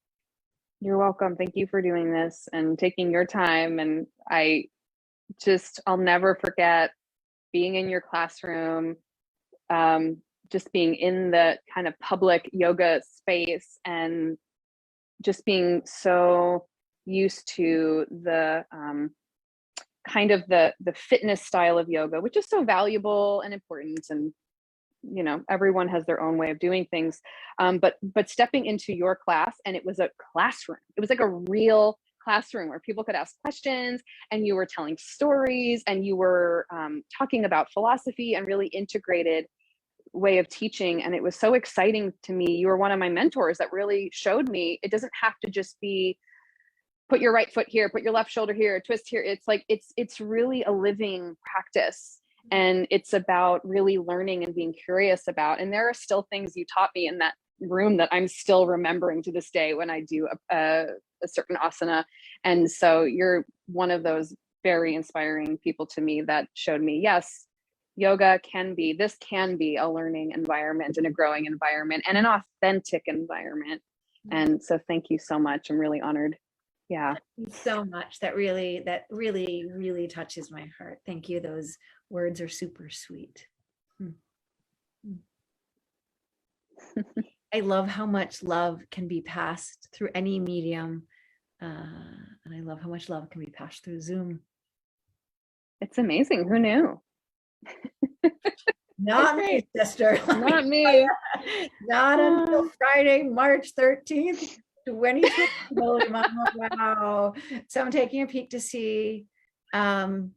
You're welcome. Thank you for doing this and taking your time. And I'll never forget being in your classroom, just being in the kind of public yoga space, and just being so used to the kind of the fitness style of yoga, which is so valuable and important. And, you know, everyone has their own way of doing things. But stepping into your class, and it was a classroom. It was like a real classroom where people could ask questions, and you were telling stories, and you were talking about philosophy, and really integrated way of teaching. And it was so exciting to me. You were one of my mentors that really showed me it doesn't have to just be put your right foot here, put your left shoulder here, twist here. It's like, it's really a living practice. And it's about really learning and being curious about. And there are still things you taught me in that room that I'm still remembering to this day when I do a certain asana. And so you're one of those very inspiring people to me that showed me, yes, yoga can be a learning environment and a growing environment and an authentic environment. And so thank you so much. I'm really honored. Yeah. Thank you so much. That really touches my heart. Thank you. Those words are super sweet. I love how much love can be passed through any medium. And I love how much love can be passed through Zoom. It's amazing. Who knew? Not me, sister. Not me. Not until Friday, March 13th, 2020. Wow. So I'm taking a peek to see Lynn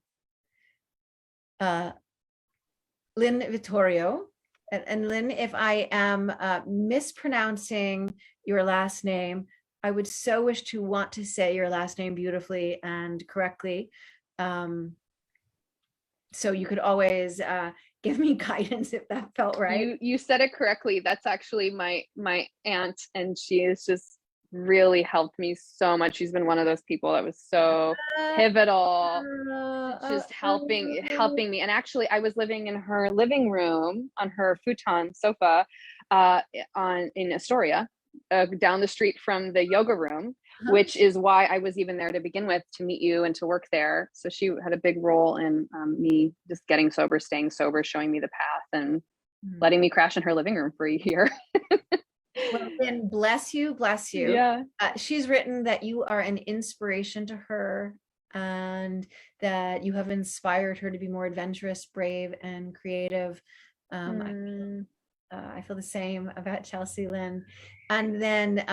Vittorio. And Lynn, if I am mispronouncing your last name, I would so wish to want to say your last name beautifully and correctly. So you could always give me guidance if that felt right. You said it correctly. That's actually my aunt, and she has just really helped me so much. She's been one of those people that was so pivotal, just helping me. And actually, I was living in her living room on her futon sofa in Astoria, down the street from the yoga room, which is why I was even there to begin with, to meet you and to work there. So she had a big role in me just getting sober, staying sober, showing me the path, and letting me crash in her living room for a year. Well, then bless you. Yeah. She's written that you are an inspiration to her and that you have inspired her to be more adventurous, brave, and creative. I feel the same about Chelsea Lynn. And then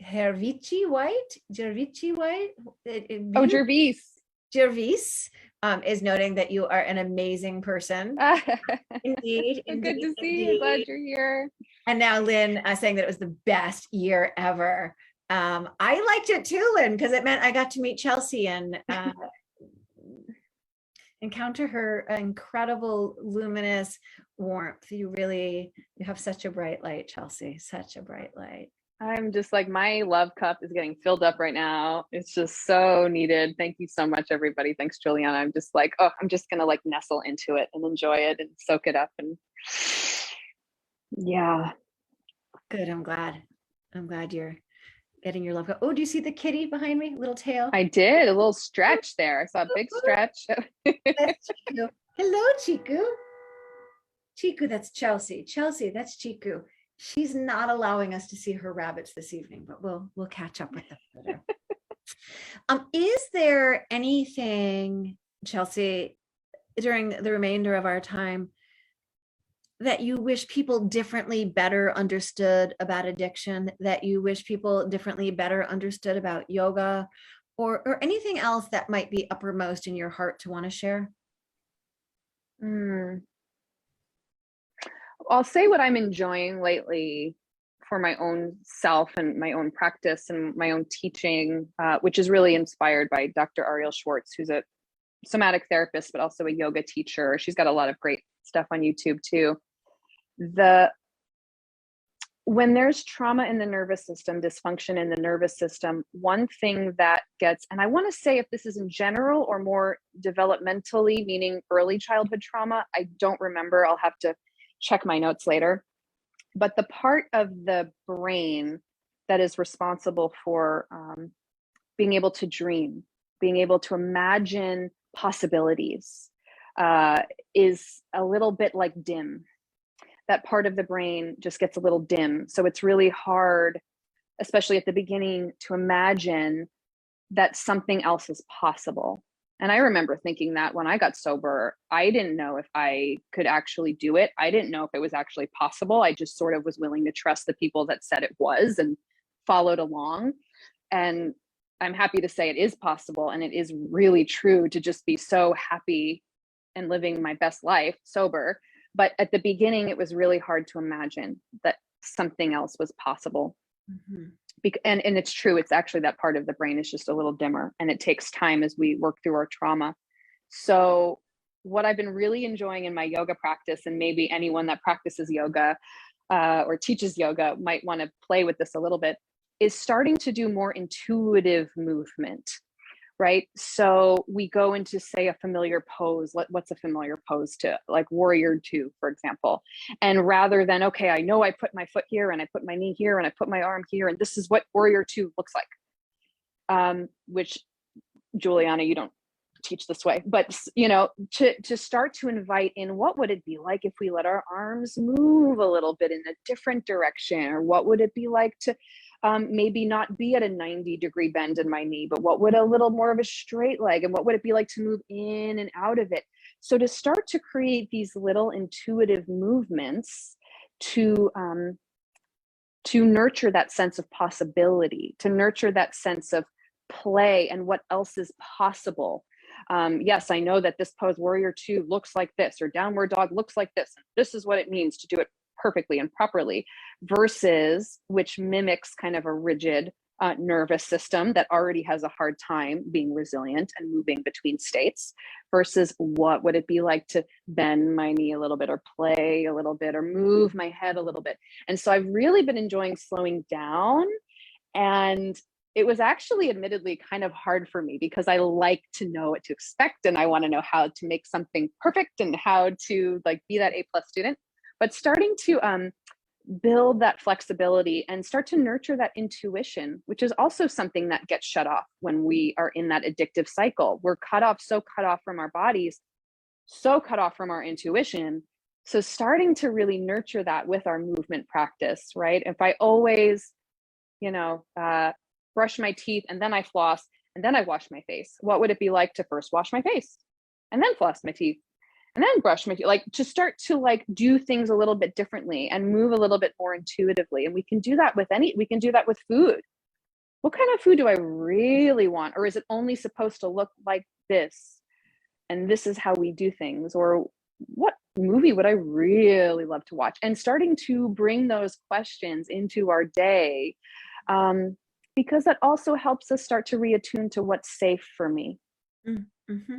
Gervici White. Gervais is noting that you are an amazing person. Indeed. Good to see you. Glad you're here. And now Lynn saying that it was the best year ever. I liked it too, Lynn, because it meant I got to meet Chelsea and encounter her incredible luminous warmth. You have such a bright light, Chelsea, such a bright light. I'm just like, my love cup is getting filled up right now. It's just so needed. Thank you so much, everybody. Thanks, Julianna. I'm just like, I'm just going to like nestle into it and enjoy it and soak it up. And yeah. Good. I'm glad you're getting your love cup. Oh, do you see the kitty behind me? Little tail. I did. A little stretch there. I saw a big stretch. That's Chiku. Hello, Chiku. Chiku, that's Chelsea. Chelsea, that's Chiku. She's not allowing us to see her rabbits this evening, but we'll catch up with them later. Is there anything, Chelsea, during the remainder of our time that you wish people differently better understood about addiction, that you wish people differently better understood about yoga, or anything else that might be uppermost in your heart to want to share? I'll say what I'm enjoying lately for my own self and my own practice and my own teaching, which is really inspired by Dr. Ariel Schwartz, who's a somatic therapist, but also a yoga teacher. She's got a lot of great stuff on YouTube too. When there's trauma in the nervous system, dysfunction in the nervous system, one thing that gets, and I want to say if this is in general or more developmentally, meaning early childhood trauma, I don't remember. I'll have to check my notes later. But the part of the brain that is responsible for being able to dream, being able to imagine possibilities, is a little bit like dim. That part of the brain just gets a little dim. So it's really hard, especially at the beginning, to imagine that something else is possible. And I remember thinking that when I got sober, I didn't know if I could actually do it. I didn't know if it was actually possible. I just sort of was willing to trust the people that said it was and followed along. And I'm happy to say it is possible. And it is really true to just be so happy and living my best life sober. But at the beginning, it was really hard to imagine that something else was possible. Mhm. And it's true, it's actually that part of the brain is just a little dimmer, and it takes time as we work through our trauma. So what I've been really enjoying in my yoga practice, and maybe anyone that practices yoga or teaches yoga might want to play with this a little bit, is starting to do more intuitive movement, right? So we go into, say, a familiar pose. What's a familiar pose to, like, warrior two, for example? And rather than, okay, I know I put my foot here and I put my knee here and I put my arm here, and this is what warrior two looks like, which, Juliana, you don't teach this way, but to start to invite in, what would it be like if we let our arms move a little bit in a different direction? Or what would it be like to maybe not be at a 90-degree bend in my knee, but what would a little more of a straight leg? And what would it be like to move in and out of it? So to start to create these little intuitive movements to nurture that sense of possibility, to nurture that sense of play and what else is possible. Yes, I know that this pose, warrior two, looks like this, or downward dog looks like this. And this is what it means to do it perfectly and properly, versus, which mimics kind of a rigid nervous system that already has a hard time being resilient and moving between states, versus what would it be like to bend my knee a little bit, or play a little bit, or move my head a little bit. And so I've really been enjoying slowing down. And it was actually admittedly kind of hard for me, because I like to know what to expect, and I want to know how to make something perfect and how to, like, be that A+ student. But starting to build that flexibility and start to nurture that intuition, which is also something that gets shut off when we are in that addictive cycle. We're so cut off from our bodies, so cut off from our intuition. So starting to really nurture that with our movement practice, right? If I always, brush my teeth and then I floss and then I wash my face, what would it be like to first wash my face and then floss my teeth and then brush my teeth? Like, to start to, like, do things a little bit differently and move a little bit more intuitively. And we can do that with food. What kind of food do I really want? Or is it only supposed to look like this? And this is how we do things. Or what movie would I really love to watch? And starting to bring those questions into our day, because that also helps us start to reattune to what's safe for me. Mm-hmm.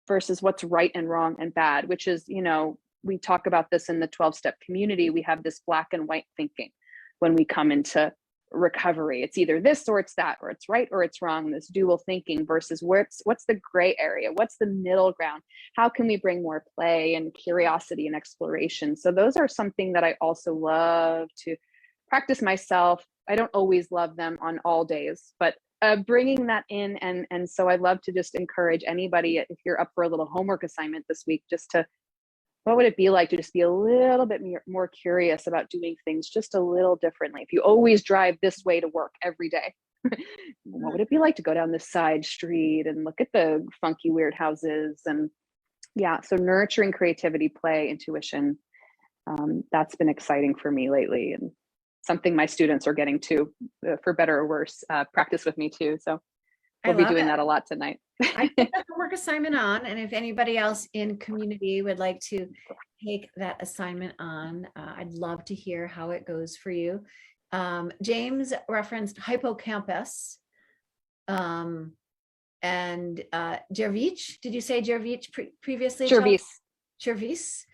Versus what's right and wrong and bad, which is, we talk about this in the 12-step community. We have this black and white thinking when we come into recovery. It's either this or it's that, or it's right or it's wrong, this dual thinking, versus what's the gray area? What's the middle ground? How can we bring more play and curiosity and exploration? So those are something that I also love to practice myself. I don't always love them on all days, but bringing that in. And so I'd love to just encourage anybody, if you're up for a little homework assignment this week, just to, what would it be like to just be a little bit more curious about doing things just a little differently? If you always drive this way to work every day, what would it be like to go down this side street and look at the funky, weird houses? And yeah, so nurturing creativity, play, intuition, that's been exciting for me lately, and something my students are getting to, for better or worse, practice with me too. So we'll be doing that a lot tonight. I put the homework assignment on, and if anybody else in community would like to take that assignment on, I'd love to hear how it goes for you. James referenced hippocampus, and Gervich. Did you say Gervich previously? Gervais. Gervais.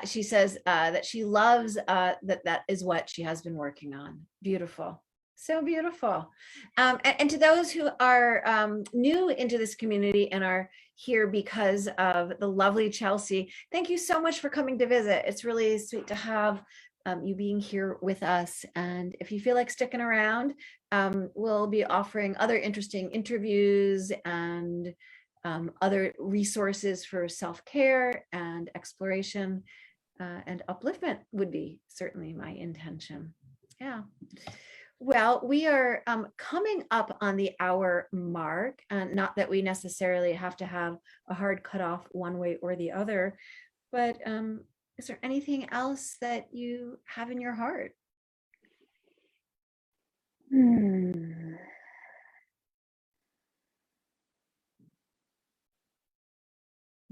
She says that she loves that is what she has been working on. Beautiful. So beautiful. And to those who are new into this community and are here because of the lovely Chelsea, thank you so much for coming to visit. It's really sweet to have you being here with us. And if you feel like sticking around, we'll be offering other interesting interviews and other resources for self-care and exploration, and upliftment would be certainly my intention. Yeah. Well, we are coming up on the hour mark, and not that we necessarily have to have a hard cutoff one way or the other, but is there anything else that you have in your heart?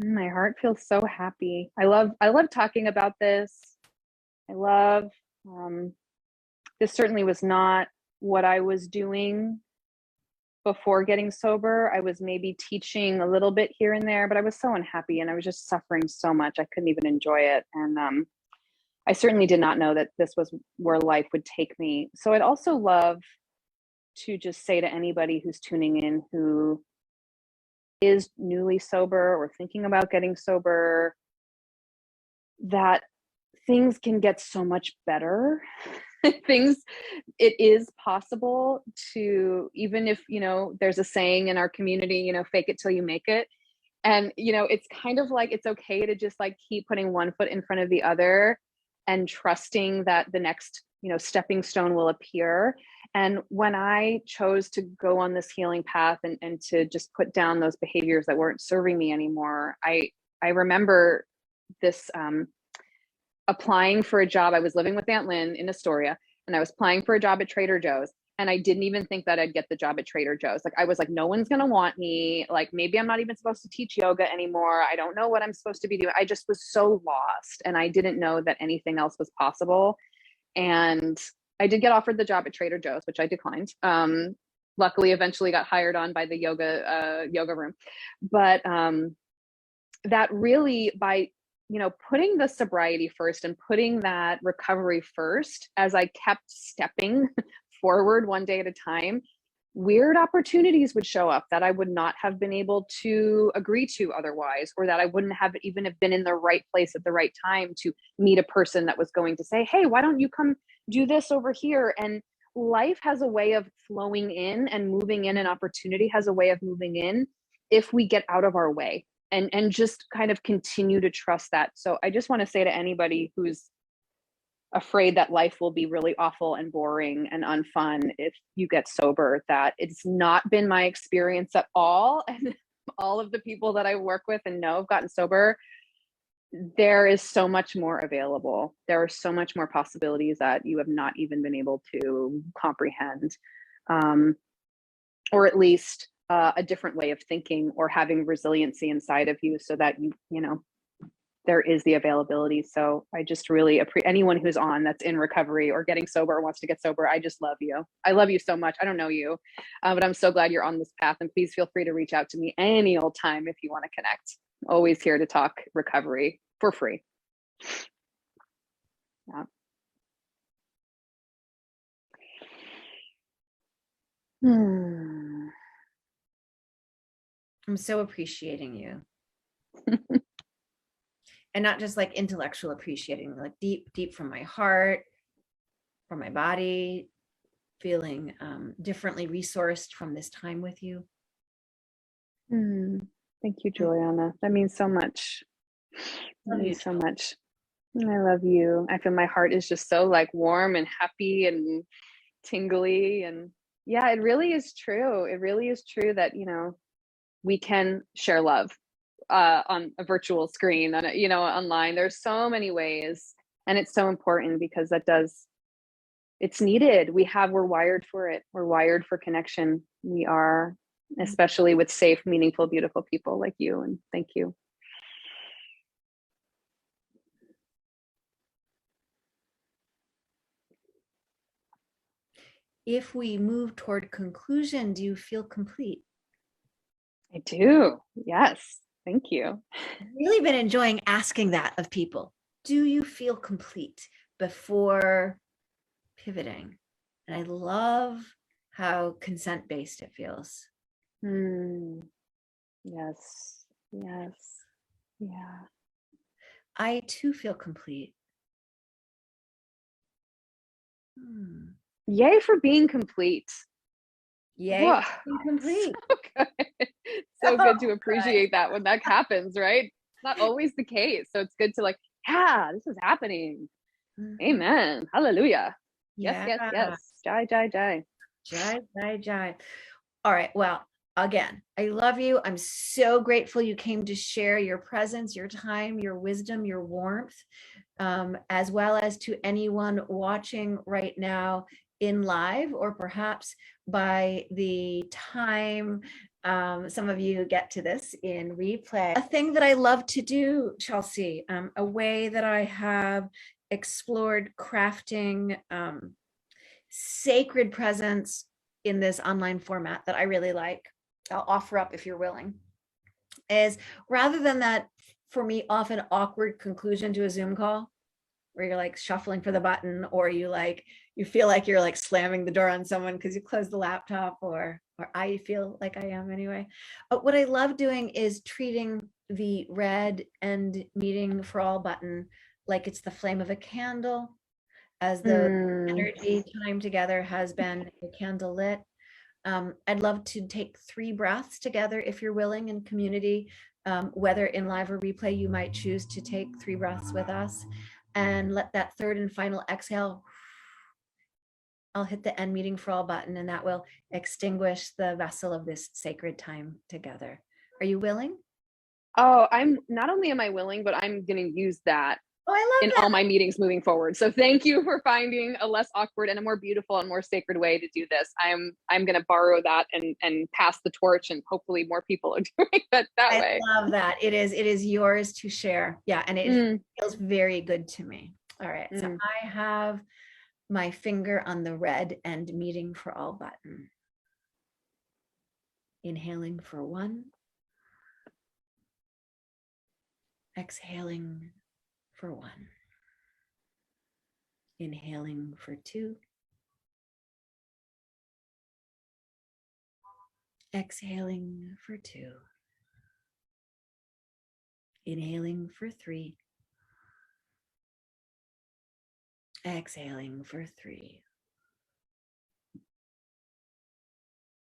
My heart feels so happy. I love talking about this. I love, this certainly was not what I was doing before getting sober. I was maybe teaching a little bit here and there, but I was so unhappy and I was just suffering so much. I couldn't even enjoy it. And I certainly did not know that this was where life would take me. So I'd also love to just say to anybody who's tuning in who is newly sober or thinking about getting sober that things can get so much better. Things, it is possible to, even if, there's a saying in our community, fake it till you make it. And, it's kind of like, it's okay to just like keep putting one foot in front of the other and trusting that the next, stepping stone will appear. And when I chose to go on this healing path and to just put down those behaviors that weren't serving me anymore, I remember this, applying for a job. I was living with Aunt Lynn in Astoria, and I was applying for a job at Trader Joe's. And I didn't even think that I'd get the job at Trader Joe's. Like, I was like, no one's going to want me. Like, maybe I'm not even supposed to teach yoga anymore. I don't know what I'm supposed to be doing. I just was so lost. And I didn't know that anything else was possible. And I did get offered the job at Trader Joe's, which I declined. Luckily, eventually got hired on by the yoga room. But that really, by putting the sobriety first and putting that recovery first, as I kept stepping forward one day at a time, weird opportunities would show up that I would not have been able to agree to otherwise, or that I wouldn't have even have been in the right place at the right time to meet a person that was going to say, hey, why don't you come do this over here? And life has a way of flowing in and moving in, and opportunity has a way of moving in if we get out of our way. And just kind of continue to trust that. So I just want to say to anybody who's afraid that life will be really awful and boring and unfun if you get sober, that it's not been my experience at all. And all of the people that I work with and know have gotten sober, there is so much more available. There are so much more possibilities that you have not even been able to comprehend, or at least a different way of thinking, or having resiliency inside of you, so that there is the availability. So I just really appreciate anyone who's on that's in recovery or getting sober or wants to get sober. I just love you. I love you so much. I don't know you, but I'm so glad you're on this path. And please feel free to reach out to me any old time if you want to connect. Always here to talk recovery for free. Yeah. I'm so appreciating you. And not just like intellectual appreciating, like deep from my heart, from my body, feeling differently resourced from this time with you. Thank you, Juliana. That means so much. That means so much. I love you. I feel my heart is just so like warm and happy and tingly. And yeah, it really is true. It really is true that, we can share love on a virtual screen, on online. There's so many ways, and it's so important because it's needed. We're wired for it. We're wired for connection. We are, especially with safe, meaningful, beautiful people like you. And thank you. If we move toward conclusion, do you feel complete? I do. Yes. Thank you. I've really been enjoying asking that of people. Do you feel complete before pivoting? And I love how consent-based it feels. Yes. Yes. Yeah. I too feel complete. Yay for being complete. Yay for being complete. So good. So good to appreciate that when that happens, right? It's not always the case. So it's good to like, yeah, this is happening. Amen. Hallelujah. Yes, yes, yes. Jai, jai, jai. Jai, jai, jai. All right. Well, again, I love you. I'm so grateful you came to share your presence, your time, your wisdom, your warmth, as well as to anyone watching right now in live, or perhaps by the time Some of you get to this in replay. A thing that I love to do, Chelsea, a way that I have explored crafting sacred presence in this online format that I really like, I'll offer up if you're willing, is rather than that, for me, often awkward conclusion to a Zoom call where you're like shuffling for the button, or you feel like you're like slamming the door on someone because you closed the laptop, or I feel like I am anyway. But what I love doing is treating the red end meeting for all button like it's the flame of a candle, as the energy time together has been a candle lit. I'd love to take 3 breaths together if you're willing in community, whether in live or replay, you might choose to take 3 breaths with us and let that third and final exhale. I'll hit the end meeting for all button, and that will extinguish the vessel of this sacred time together. Are you willing? Oh, I'm not only am I willing, but I'm going to use that Oh, I in love that. all my meetings moving forward. So thank you for finding a less awkward and a more beautiful and more sacred way to do this. I'm going to borrow that and pass the torch, and hopefully more people are doing that way. I love that. It is yours to share. Yeah, and it feels very good to me. All right, so I have my finger on the red end meeting for all button. Inhaling for 1. Exhaling for 1. Inhaling for 2. Exhaling for 2. Inhaling for 3. Exhaling for 3.